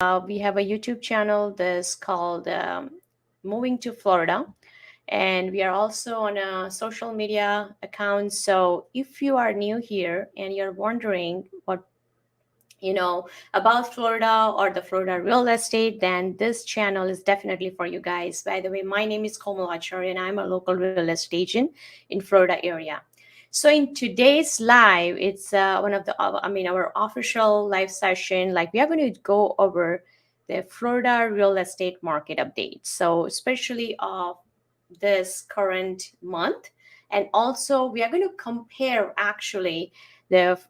We have a YouTube channel that's called Moving to Florida, and we are also on a social media account. So if you are new here and you're wondering what about Florida or the Florida real estate, then this channel is definitely for you guys. By the way, my name is Komal Acharya and I'm a local real estate agent in Florida area. So in today's live, it's one of the our official live session. Like, we are going to go over the Florida real estate market update. So especially of this current month, and also we are going to compare actually the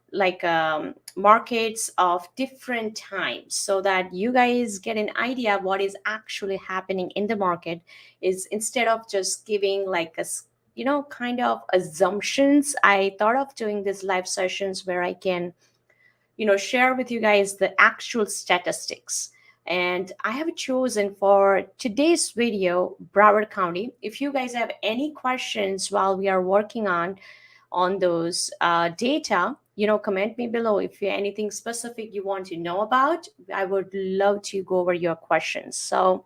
markets of different times, so that you guys get an idea of what is actually happening in the market, is instead of just giving like kind of assumptions. I thought of doing these live sessions where I can share with you guys the actual statistics. And I have chosen for today's video Broward County. If you guys have any questions while we are working on those data, comment me below. If you anything specific you want to know about, I would love to go over your questions. So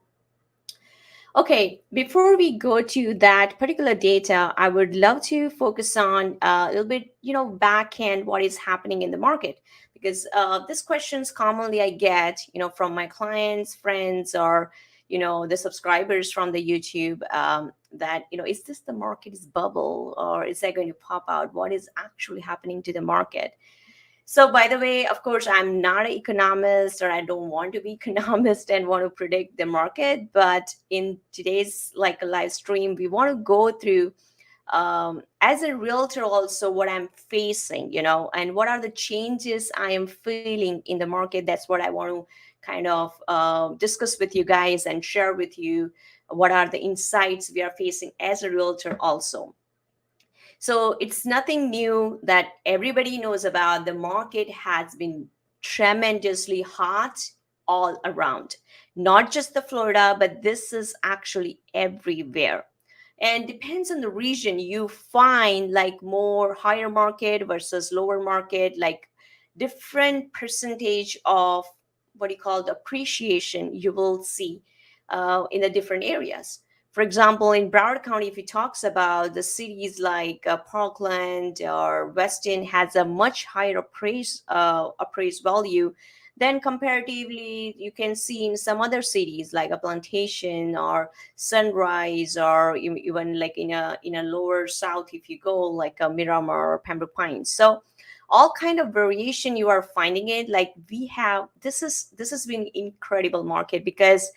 okay, before we go to that particular data, I would love to focus on a little bit, back end what is happening in the market, because these questions commonly I get, from my clients, friends, or the subscribers from the YouTube. That is this the market is bubble, or is that going to pop out? What is actually happening to the market? So, by the way, of course, I'm not an economist, or I don't want to be economist and want to predict the market. But in today's like a live stream, we want to go through as a realtor also what I'm facing, and what are the changes I am feeling in the market. That's what I want to kind of discuss with you guys and share with you what are the insights we are facing as a realtor also. So it's nothing new that everybody knows about. The market has been tremendously hot all around, not just the Florida, but this is actually everywhere. And depends on the region, you find like more higher market versus lower market, like different percentage of what you call the appreciation you will see in the different areas. For example, in Broward County, if it talks about the cities like Parkland or Weston, has a much higher appraised value than comparatively you can see in some other cities like a Plantation or Sunrise, or even like in a lower south if you go like a Miramar or Pembroke Pines. So all kind of variation you are finding it. Like, we have this has been incredible market, because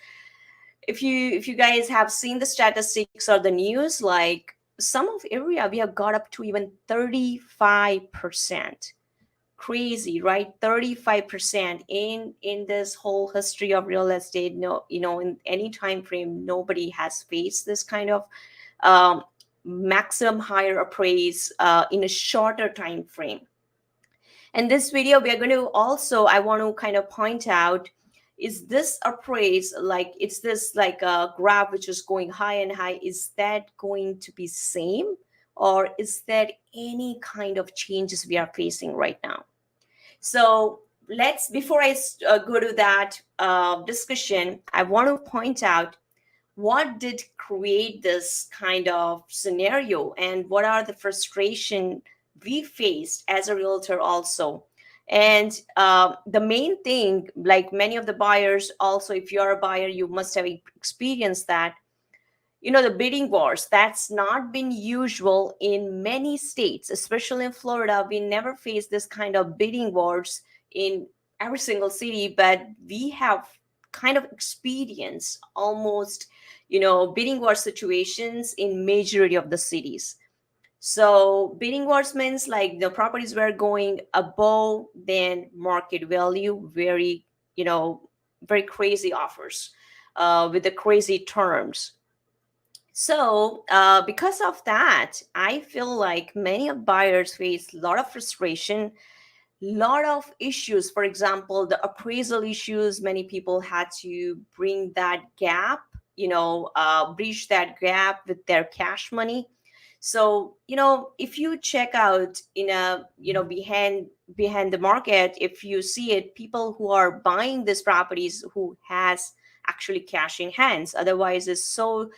if you guys have seen the statistics or the news, like some of area we have got up to even 35%. Crazy, right? 35% in this whole history of real estate. No, in any time frame, nobody has faced this kind of um, maximum higher appraise in a shorter time frame. And this video, we are going to also, I want to kind of point out, is this appraise, like it's this like a graph which is going high and high, is that going to be same, or is there any kind of changes we are facing right now? So let's, before I go to that discussion, I want to point out what did create this kind of scenario, and what are the frustration we faced as a realtor also. And the main thing, like many of the buyers also, if you're a buyer, you must have experienced that, the bidding wars, that's not been usual in many states, especially in Florida. We never faced this kind of bidding wars in every single city, but we have kind of experienced almost, bidding war situations in majority of the cities. So bidding wars means like the properties were going above than market value, very, very crazy offers with the crazy terms. So, because of that, I feel like many of buyers face a lot of frustration, lot of issues. For example, the appraisal issues. Many people had to bring that gap, breach that gap with their cash money. So, if you check out in a, behind the market, if you see it, people who are buying these properties who has actually cash in hands. Otherwise, it's so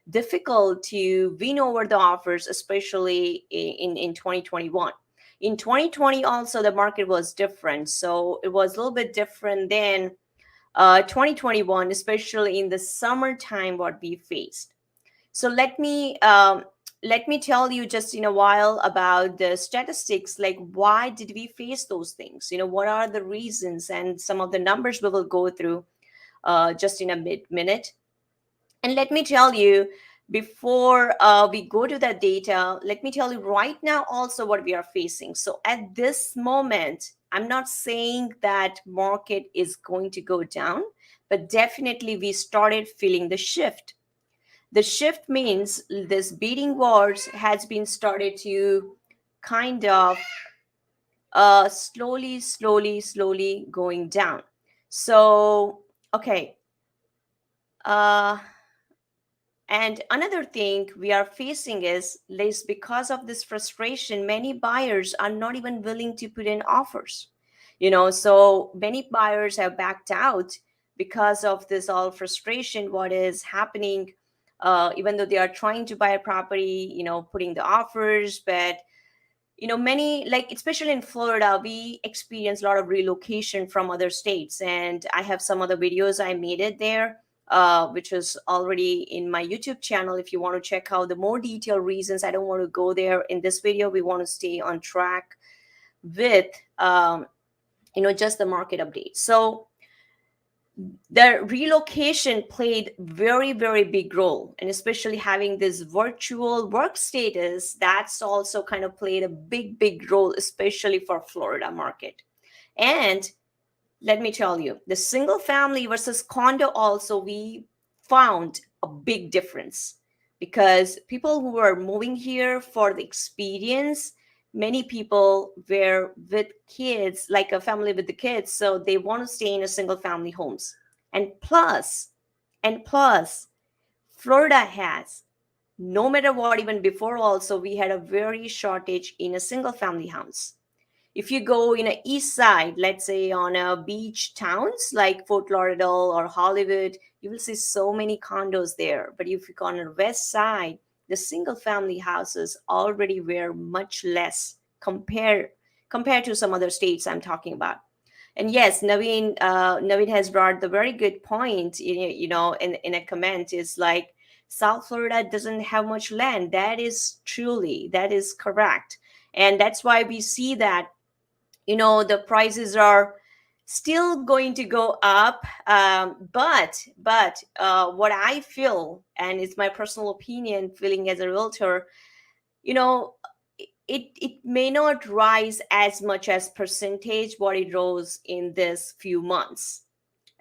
difficult to win over the offers, especially in 2021. In 2020, also the market was different. So it was a little bit different than 2021, especially in the summertime, what we faced. So let me tell you just in a while about the statistics, like why did we face those things? What are the reasons, and some of the numbers we will go through just in a minute. And let me tell you, before we go to that data, let me tell you right now also what we are facing. So at this moment, I'm not saying that market is going to go down, but definitely we started feeling the shift. The shift means this bidding wars has been started to kind of slowly going down. So, okay. Uh, and another thing we are facing is because of this frustration, many buyers are not even willing to put in offers. So many buyers have backed out because of this all frustration, what is happening, even though they are trying to buy a property, putting the offers. But many, like especially in Florida, we experience a lot of relocation from other states, and I have some other videos I made it there, which is already in my YouTube channel. If you want to check out the more detailed reasons, I don't want to go there in this video. We want to stay on track with just the market update. So the relocation played very big role, and especially having this virtual work status, that's also kind of played a big role, especially for Florida market. And let me tell you, the single family versus condo also, we found a big difference, because people who were moving here for the experience, many people were with kids, like a family with the kids, so they want to stay in a single family homes. And plus Florida has, no matter what, even before also, we had a very shortage in a single family house. If you go in a east side, let's say on a beach towns like Fort Lauderdale or Hollywood, you will see so many condos there. But if you go on the west side, the single family houses already were much less compared to some other states I'm talking about. And yes, Naveen has brought the very good point. In a comment, is like South Florida doesn't have much land. That is correct, and that's why we see that the prices are still going to go up. But what I feel, and it's my personal opinion, feeling as a realtor, you know it may not rise as much as percentage what it rose in this few months.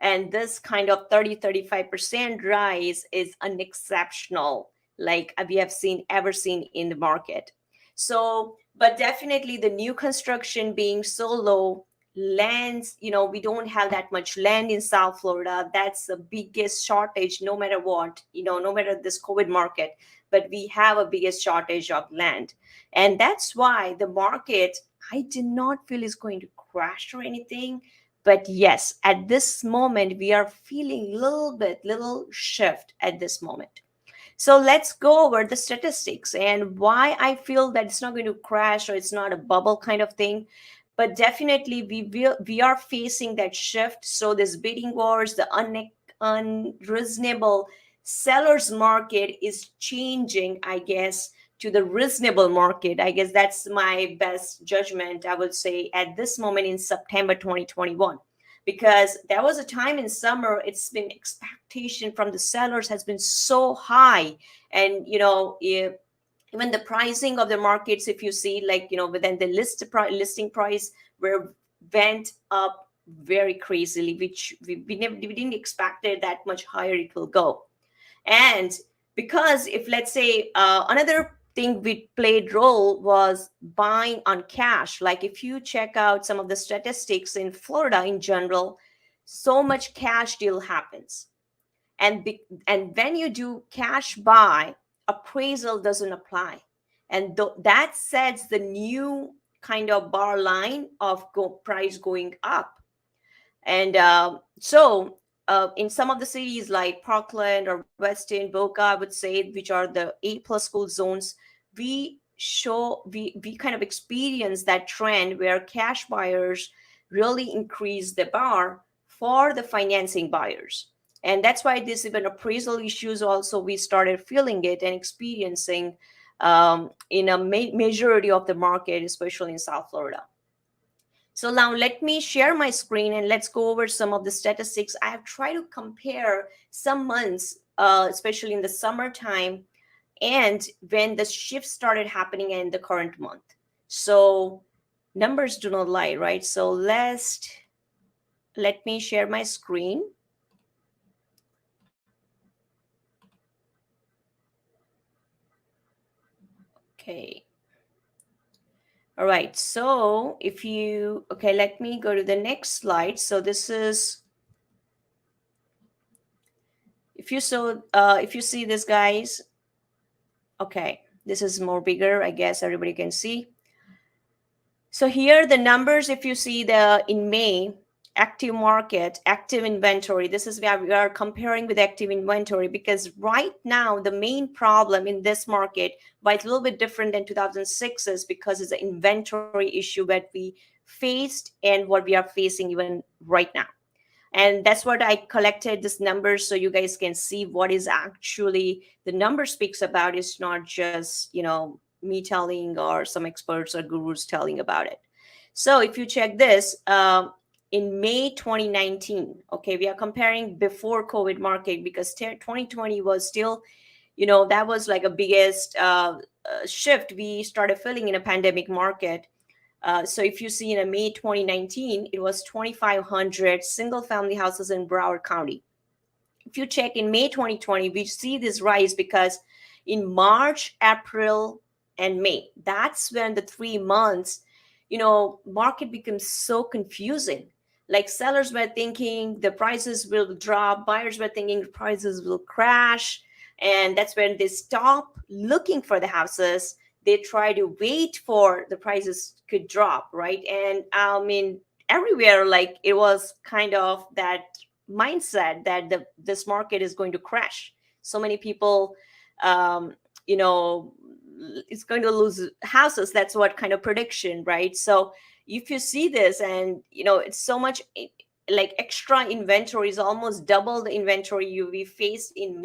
And this kind of 30-35% rise is unexceptional, like we have seen in the market. So but definitely the new construction being so low, lands, we don't have that much land in South Florida. That's the biggest shortage, no matter what, no matter this COVID market, but we have a biggest shortage of land. And that's why the market, I did not feel is going to crash or anything. But yes, at this moment we are feeling little shift at this moment. So let's go over the statistics and why I feel that it's not going to crash, or it's not a bubble kind of thing. But definitely we are facing that shift. So this bidding wars, the unreasonable sellers market is changing, I guess, to the reasonable market. I guess that's my best judgment, I would say, at this moment in September 2021. Because there was a time in summer, it's been expectation from the sellers has been so high. And even the pricing of the markets, if you see, like, within the listing price, where went up very crazily, which we didn't expect it that much higher it will go. And because, if let's say, another thing we played role was buying on cash. Like if you check out some of the statistics in Florida in general, so much cash deal happens. And when you do cash buy, appraisal doesn't apply. and that sets the new kind of bar line of price going up. And in some of the cities like Parkland or Weston, Boca, I would say, which are the A+ school zones, we kind of experience that trend where cash buyers really increase the bar for the financing buyers. And that's why this even appraisal issues also we started feeling it and experiencing in a majority of the market, especially in South Florida. So now let me share my screen and let's go over some of the statistics. I have tried to compare some months, especially in the summertime, and when the shift started happening in the current month. So numbers do not lie, right? So let me share my screen. Okay. All right. So let me go to the next slide. So this is, if you see this, guys. Okay, this is more bigger, I guess everybody can see. So here the numbers, if you see the in May, active market, active inventory, this is where we are comparing with active inventory, because right now the main problem in this market, why it's a little bit different than 2006, is because it's an inventory issue that we faced and what we are facing even right now. And that's what I collected this numbers so you guys can see what is actually the number speaks about. It's not just me telling or some experts or gurus telling about it. So if you check this, in May 2019, okay, we are comparing before COVID market, because 2020 was still, that was like a biggest shift we started feeling in a pandemic market. So if you see in a May 2019, it was 2,500 single family houses in Broward County. If you check in May 2020, we see this rise because in March, April, and May, that's when the 3 months, market becomes so confusing. Like sellers were thinking the prices will drop, buyers were thinking the prices will crash. And that's when they stop looking for the houses. They try to wait for the prices could drop, right? And I mean, everywhere, like it was kind of that mindset that this market is going to crash. So many people, um, you know, it's going to lose houses. That's what kind of prediction, right? So if you see this, and it's so much like extra inventory is almost double the inventory we faced in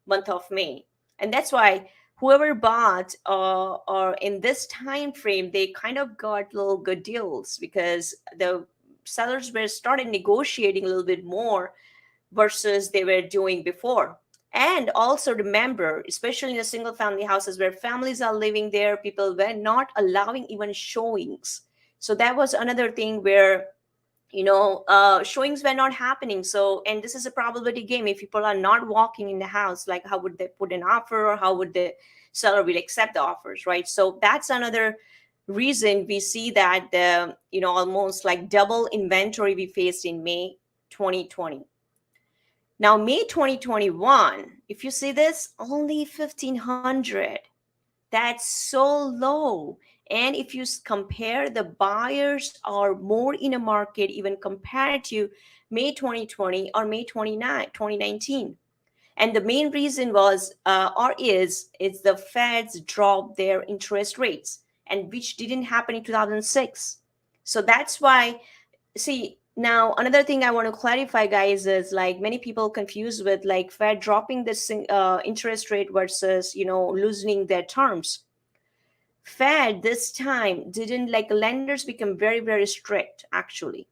month of May, and that's why whoever bought or in this time frame, they kind of got little good deals because the sellers were started negotiating a little bit more versus they were doing before. And also remember, especially in the single family houses where families are living there, people were not allowing even showings. So that was another thing where showings were not happening. So, and this is a probability game. If people are not walking in the house, like how would they put an offer, or how would the seller will accept the offers, right? So that's another reason we see that the almost like double inventory we faced in May 2020. Now, May 2021, if you see this, only 1,500. That's so low. And if you compare, the buyers are more in a market even compared to May 2020 or May 29, 2019. And the main reason was or is the Feds dropped their interest rates, and which didn't happen in 2006. So that's why, see, now another thing I want to clarify, guys, is like many people confuse with like Fed dropping this interest rate versus loosening their terms. Fed this time didn't, like, lenders become very very strict actually,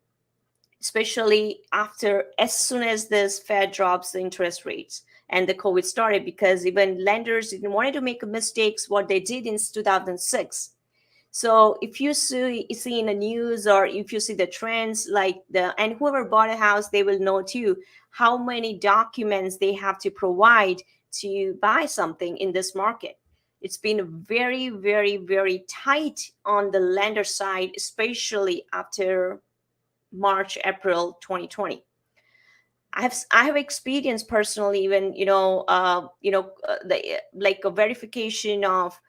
especially after as soon as this Fed drops the interest rates and the COVID started, because even lenders didn't wanted to make mistakes what they did in 2006. So if you see in the news, or if you see the trends, like and whoever bought a house, they will know too how many documents they have to provide to buy something in this market. It's been very, very, very tight on the lender side, especially after March, April 2020. I have experienced personally, even the like a verification of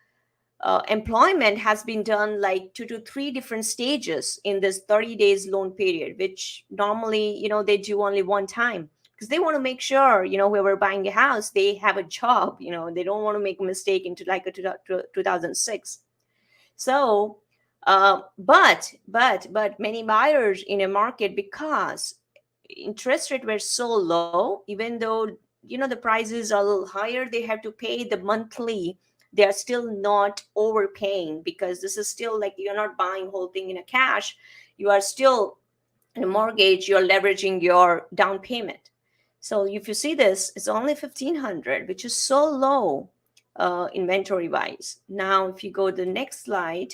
employment has been done like 2 to 3 different stages in this 30 days loan period, which normally, they do only one time, because they want to make sure, whoever buying a house, they have a job. They don't want to make a mistake into like a 2006. So, but many buyers in a market, because interest rate were so low, even though the prices are a little higher, they have to pay the monthly. They are still not overpaying, because this is still like you're not buying whole thing in a cash. You are still in a mortgage. You're leveraging your down payment. So if you see this, it's only 1,500, which is so low inventory wise. Now, if you go to the next slide.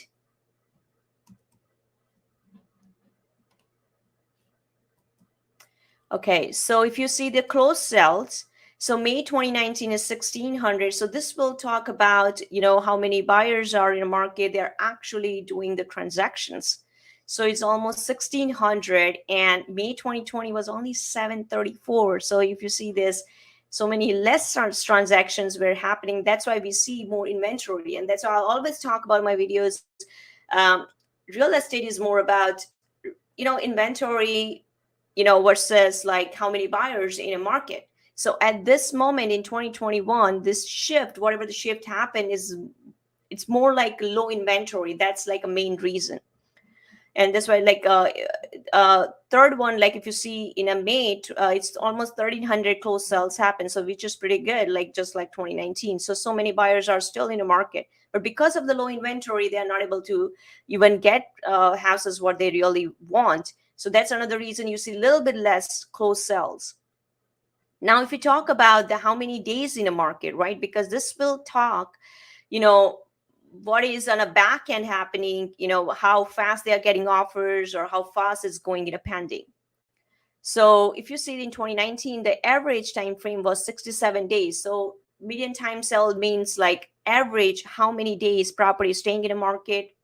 Okay, so if you see the closed sales, so May 2019 is 1,600. So this will talk about, how many buyers are in a market. They're actually doing the transactions. So it's almost 1,600, and May 2020 was only 734. So if you see this, so many less transactions were happening. That's why we see more inventory. And that's why I always talk about my videos. Um, Real estate is more about, inventory, versus like how many buyers in a market. So at this moment in 2021, this shift, whatever the shift happened, it's more like low inventory. That's like a main reason. And that's why, like, third one, like if you see in a May, it's almost 1,300 closed sales happen, so which is pretty good, like just like 2019. So many buyers are still in the market, but because of the low inventory, they are not able to even get houses what they really want. So that's another reason you see a little bit less closed sales. Now, if you talk about the how many days in a market, right? Because this will talk, you know, what is on a back end happening, how fast they are getting offers or how fast it's going in a pending. So if you see it in 2019, the average time frame was 67 days. So median time sale means like average how many days property is staying in a market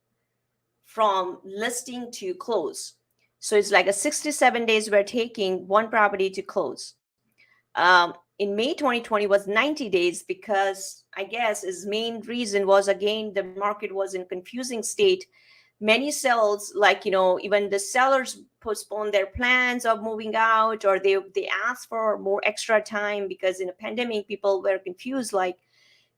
from listing to close. So it's like a 67 days we're taking one property to close. In May 2020 was 90 days, because I guess his main reason was, again, the market was in confusing state. Many sales, like, even the sellers postponed their plans of moving out, or they asked for more extra time, because in a pandemic people were confused, like,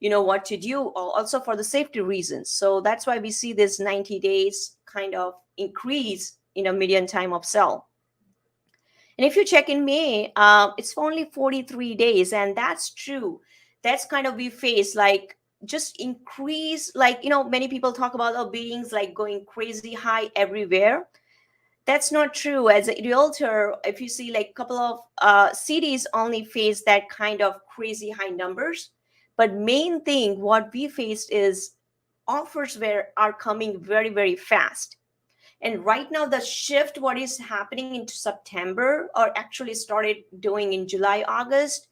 what to do, also for the safety reasons. So that's why we see this 90 days kind of increase in a median time of sell. And if you check in May, it's only 43 days. And that's true. That's kind of we face like just increase, like, many people talk about biddings like going crazy high everywhere. That's not true. As a realtor, if you see like a couple of cities only face that kind of crazy high numbers. But main thing, what we faced is offers are coming very, very fast. And right now, the shift, what is happening into September, or actually started doing in July, August,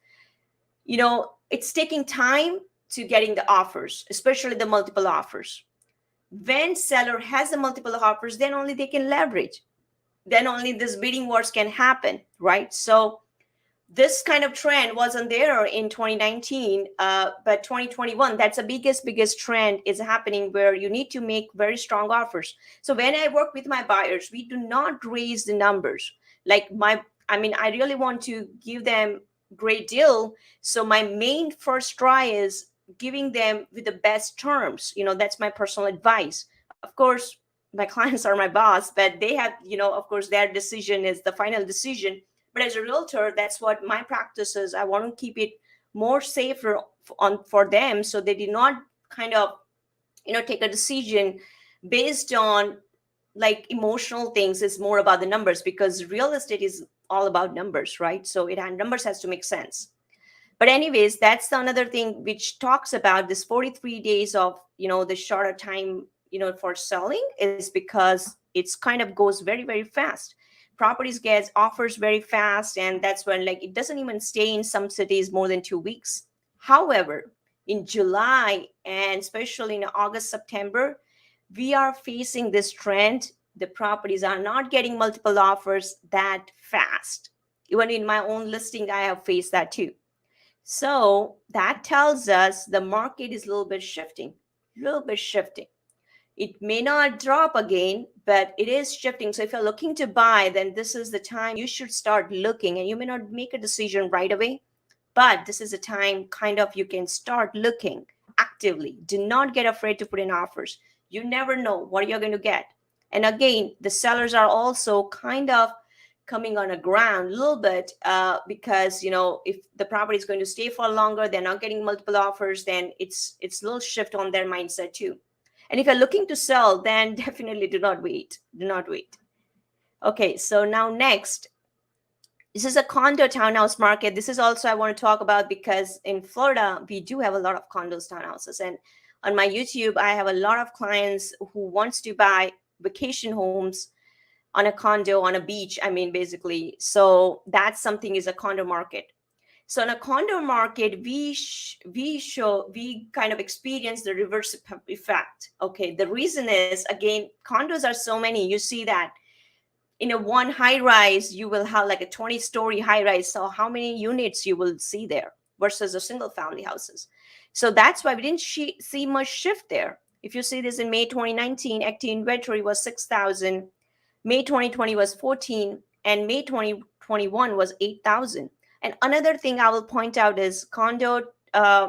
it's taking time to getting the offers, especially the multiple offers. When seller has the multiple offers, then only they can leverage. Then only this bidding wars can happen, right? So this kind of trend wasn't there in 2019, but 2021, that's the biggest trend is happening, where you need to make very strong offers. So when I work with my buyers, we do not raise the numbers. Like I really want to give them great deal. So my main first try is giving them with the best terms. That's my personal advice. Of course, my clients are my boss, but they have, of course, their decision is the final decision. But as a realtor, that's what my practice is. I want to keep it more safer for them, so they did not kind of, take a decision based on like emotional things. It's more about the numbers, because real estate is all about numbers, right? So numbers has to make sense. But anyways, that's another thing which talks about this 43 days of, the shorter time, for selling, is because it's kind of goes very, very fast. Properties gets offers very fast, and that's when like it doesn't even stay in some cities more than 2 weeks. However, in July and especially in August, September, we are facing this trend. The properties are not getting multiple offers that fast. Even in my own listing, I have faced that too. So that tells us the market is a little bit shifting. little bit shifting. It may not drop again, but it is shifting. So if you're looking to buy, then this is the time you should start looking, and you may not make a decision right away, but this is a time kind of you can start looking actively. Do not get afraid to put in offers. You never know what you're going to get. And again, the sellers are also kind of coming on a ground a little bit, because if the property is going to stay for longer, they're not getting multiple offers, then it's a little shift on their mindset too. And if you're looking to sell, then definitely do not wait. Do not wait. Okay, so now next, this is a condo townhouse market. This is also I want to talk about because in Florida, we do have a lot of condos, townhouses. And on my YouTube, I have a lot of clients who wants to buy vacation homes on a condo on a beach. I mean, basically. So that's something is a condo market. So in a condo market, we kind of experience the reverse effect. Okay, the reason is, again, condos are so many. You see that in a one high rise, you will have like a 20-story high rise. So how many units you will see there versus a single family houses. So that's why we didn't see much shift there. If you see this in May 2019, active inventory was 6,000. May 2020 was 14, and May 2021 was 8,000. And another thing I will point out is condo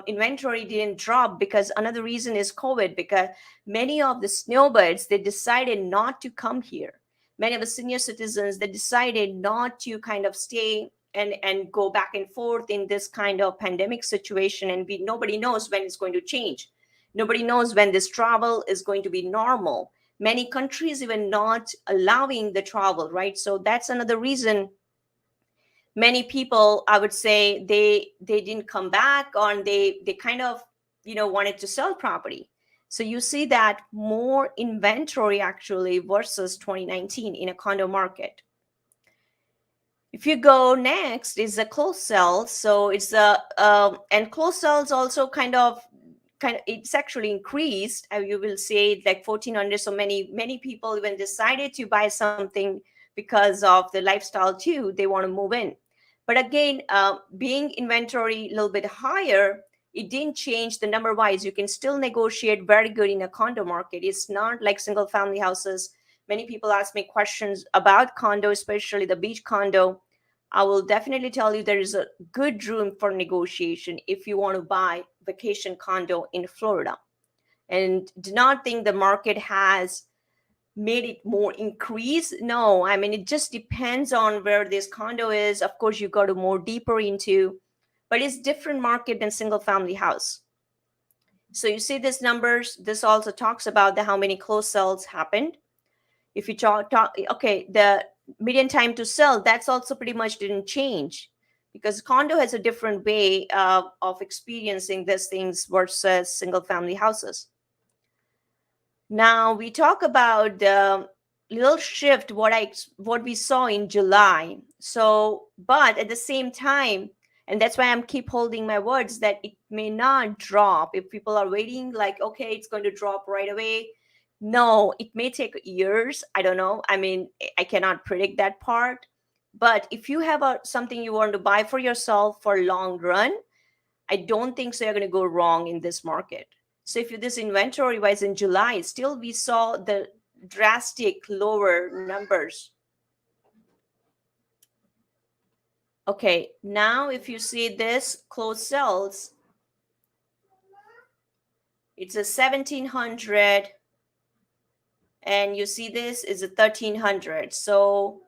inventory didn't drop because another reason is COVID, because many of the snowbirds, they decided not to come here. Many of the senior citizens, they decided not to kind of stay and go back and forth in this kind of pandemic situation. And nobody knows when it's going to change. Nobody knows when this travel is going to be normal. Many countries even not allowing the travel, right? So that's another reason many people, I would say, they didn't come back, or they kind of wanted to sell property. So you see that more inventory actually versus 2019 in a condo market. If you go next is the closed sales. So it's a and closed sales also kind of it's actually increased. You will say like 1,400. So many people even decided to buy something because of the lifestyle too. They want to move in. But again, being inventory a little bit higher, it didn't change the number wise. You can still negotiate very good in a condo market. It's not like single family houses. Many people ask me questions about condo, especially the beach condo. I will definitely tell you there is a good room for negotiation if you want to buy vacation condo in Florida. And do not think the market has made it more increase. No, I mean, it just depends on where this condo is. Of course, you go to more deeper into, but it's different market than single family house. So you see these numbers. This also talks about how many closed sales happened. If you talk, okay, the median time to sell, that's also pretty much didn't change, because condo has a different way of experiencing these things versus single family houses. Now we talk about the little shift what we saw in July. So, but at the same time, and that's why I'm keep holding my words that it may not drop. If people are waiting, like, okay, it's going to drop right away. No, it may take years. I don't know. I mean, I cannot predict that part. But if you have something you want to buy for yourself for long run, I don't think so you're going to go wrong in this market. So if you this inventory wise in July, still we saw the drastic lower numbers. Okay, now if you see this closed sales, it's a 1,700, and you see this is a 1,300. So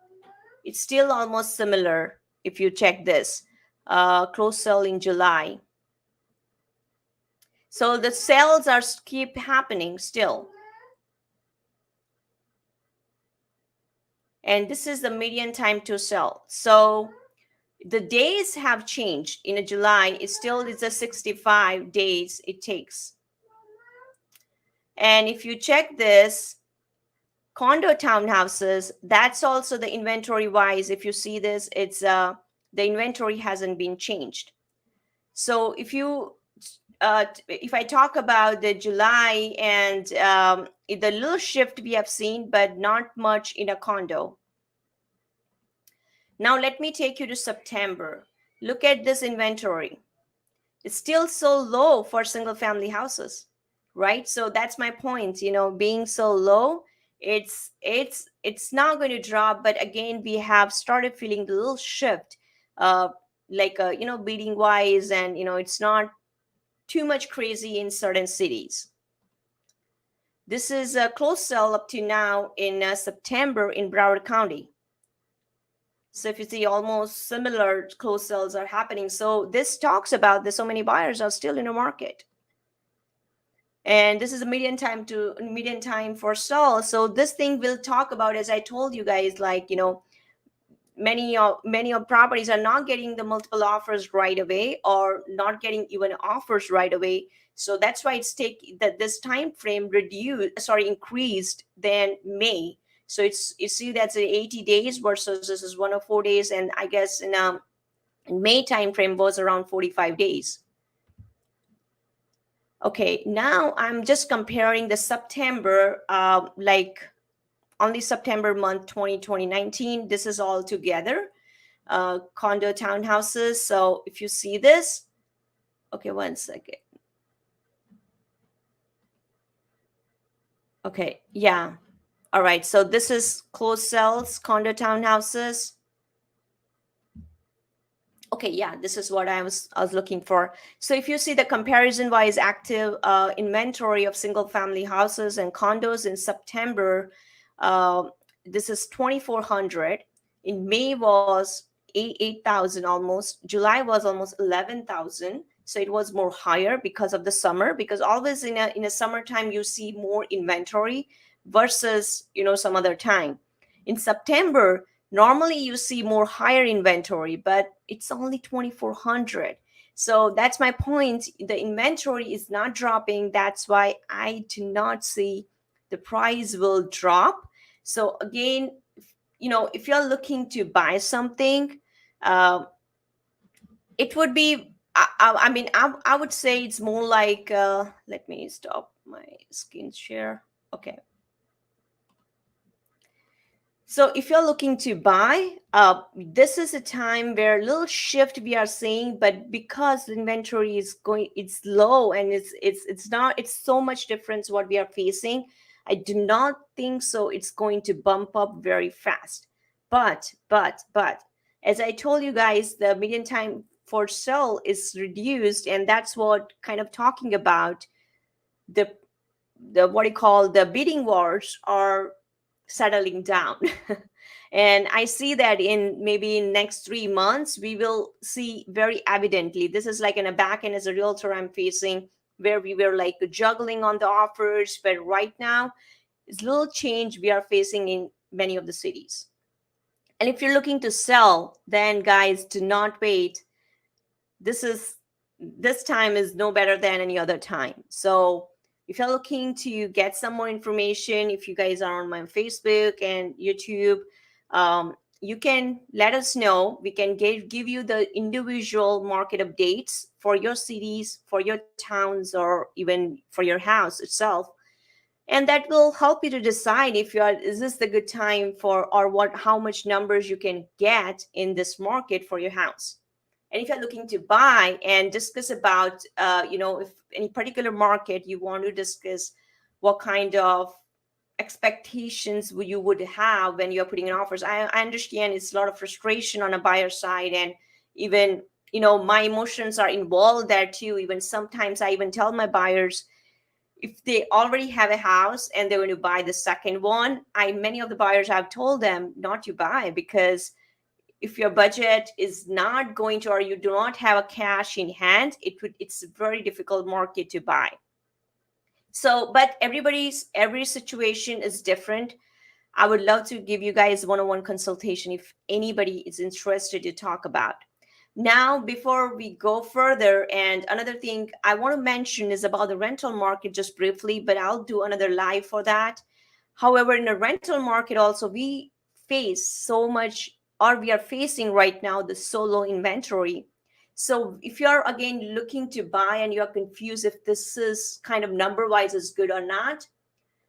it's still almost similar if you check this closed sale in July. So the sales are keep happening still. And this is the median time to sell. So the days have changed. In a July, it still is a 65 days it takes. And if you check this, condo townhouses, that's also the inventory wise. If you see this, it's the inventory hasn't been changed. So if I talk about the July and the little shift we have seen, but not much in a condo. Now let me take you to September. Look at this inventory. It's still so low for single family houses, right? So that's my point, being so low, it's not going to drop. But again, we have started feeling the little shift, uh like beating wise, and it's not too much crazy in certain cities. This is a close sell up to now in September in Broward County. So if you see, almost similar close sales are happening. So this talks about that so many buyers are still in the market. And this is a median time for sell. So this thing will talk about, as I told you guys, like, many of properties are not getting the multiple offers right away, or not getting even offers right away. So that's why it's take that this time frame increased than May. So it's, you see, that's 80 days versus this is 104 days, and I guess in May time frame was around 45 days. Okay, now I'm just comparing the September, like only September month 2019. This is all together, condo townhouses. So if you see this, okay, one second. Okay, yeah. All right, so this is closed sales, condo townhouses. Okay, yeah, this is what I was looking for. So if you see the comparison wise active inventory of single family houses and condos in September, uh, this is 2,400. In May was 8,000 almost. July was almost 11,000. So it was more higher because of the summer, because always in a summertime you see more inventory versus some other time. In September, normally you see more higher inventory, but it's only 2,400. So that's my point. The inventory is not dropping. That's why I do not see the price will drop. So again, if you're looking to buy something, uh, it would be, I mean, I would say it's more like, let me stop my screen share. Okay. So if you're looking to buy, this is a time where a little shift we are seeing, but because the inventory is going, it's low, and it's so much difference what we are facing. I do not think so. It's going to bump up very fast. But as I told you guys, the median time for sell is reduced, and that's what kind of talking about the what you call the bidding wars are settling down. And I see that in maybe in next 3 months we will see very evidently. This is like in a back end as a realtor I'm facing, where we were like juggling on the offers, but right now it's a little change we are facing in many of the cities. And if you're looking to sell, then guys, do not wait. This time is no better than any other time. So if you're looking to get some more information, if you guys are on my Facebook and YouTube, you can let us know. We can give you the individual market updates for your cities, for your towns, or even for your house itself. And that will help you to decide if you are, is this the good time for, or what, how much numbers you can get in this market for your house. And if you're looking to buy and discuss about, if any particular market you want to discuss, what kind of expectations you would have when you're putting in offers. I understand it's a lot of frustration on a buyer side, and even, my emotions are involved there too. Even sometimes I even tell my buyers, if they already have a house and they're going to buy the second one, many of the buyers I've told them not to buy, because if your budget is not going to, or you do not have a cash in hand, it's a very difficult market to buy. So, but every situation is different. I would love to give you guys one-on-one consultation if anybody is interested to talk about. Now, before we go further, and another thing I want to mention is about the rental market just briefly, but I'll do another live for that. However, in the rental market also, we face so much, or we are facing right now, the solo inventory. So if you're again looking to buy and you're confused if this is kind of number wise is good or not,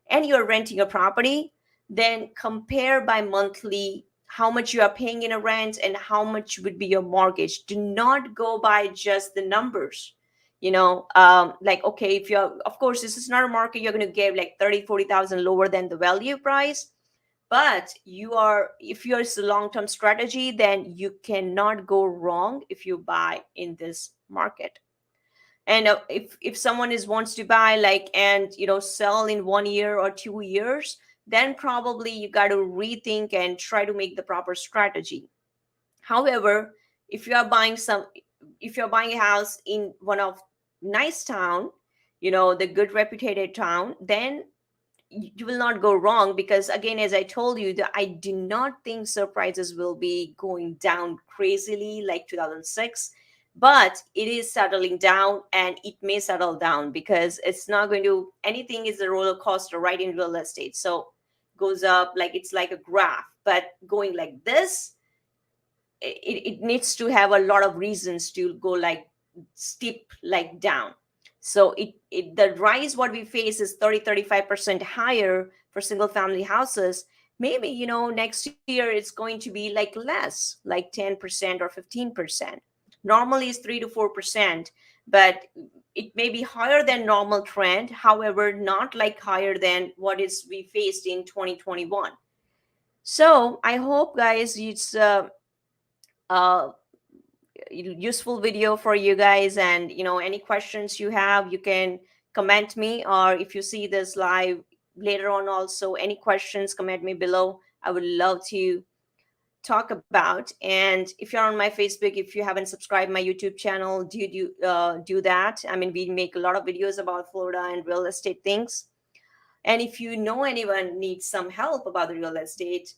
and you're renting a property, then compare by monthly how much you are paying in a rent and how much would be your mortgage. Do not go by just the numbers. Like, okay, if you're, of course, this is not a market you're going to give like 30, 40,000 lower than the value price. But if you're a long-term strategy, then you cannot go wrong if you buy in this market. And if someone is wants to buy like, and sell in 1 year or 2 years, then probably you got to rethink and try to make the proper strategy. However, if you are buying some if you're buying a house in one of nice town, the good reputed town, then you will not go wrong, because again, as I told you, that I do not think surprises will be going down crazily like 2006. But it is settling down, and it may settle down, because it's not going to, anything is a roller coaster, right, in real estate. So goes up, like it's like a graph, but going like this, it needs to have a lot of reasons to go like steep like down. So the rise what we face is 30-35% higher for single family houses. Maybe next year it's going to be like less, like 10% or 15%. Normally it's 3 to 4%, but it may be higher than normal trend, however not like higher than what is we faced in 2021. So I hope, guys, it's uh, useful video for you guys. And any questions you have, you can comment me, or if you see this live later on also, any questions, comment me below. I would love to talk about. And if you're on my Facebook, if you haven't subscribed my YouTube channel, do that. I mean, we make a lot of videos about Florida and real estate things. And if you know anyone needs some help about the real estate,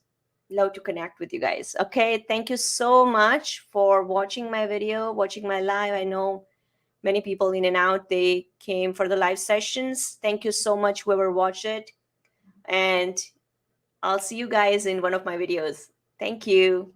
love to connect with you guys. Okay, thank you so much for watching my video, watching my live. I know many people in and out, they came for the live sessions. Thank you so much, whoever watched it. And I'll see you guys in one of my videos. Thank you.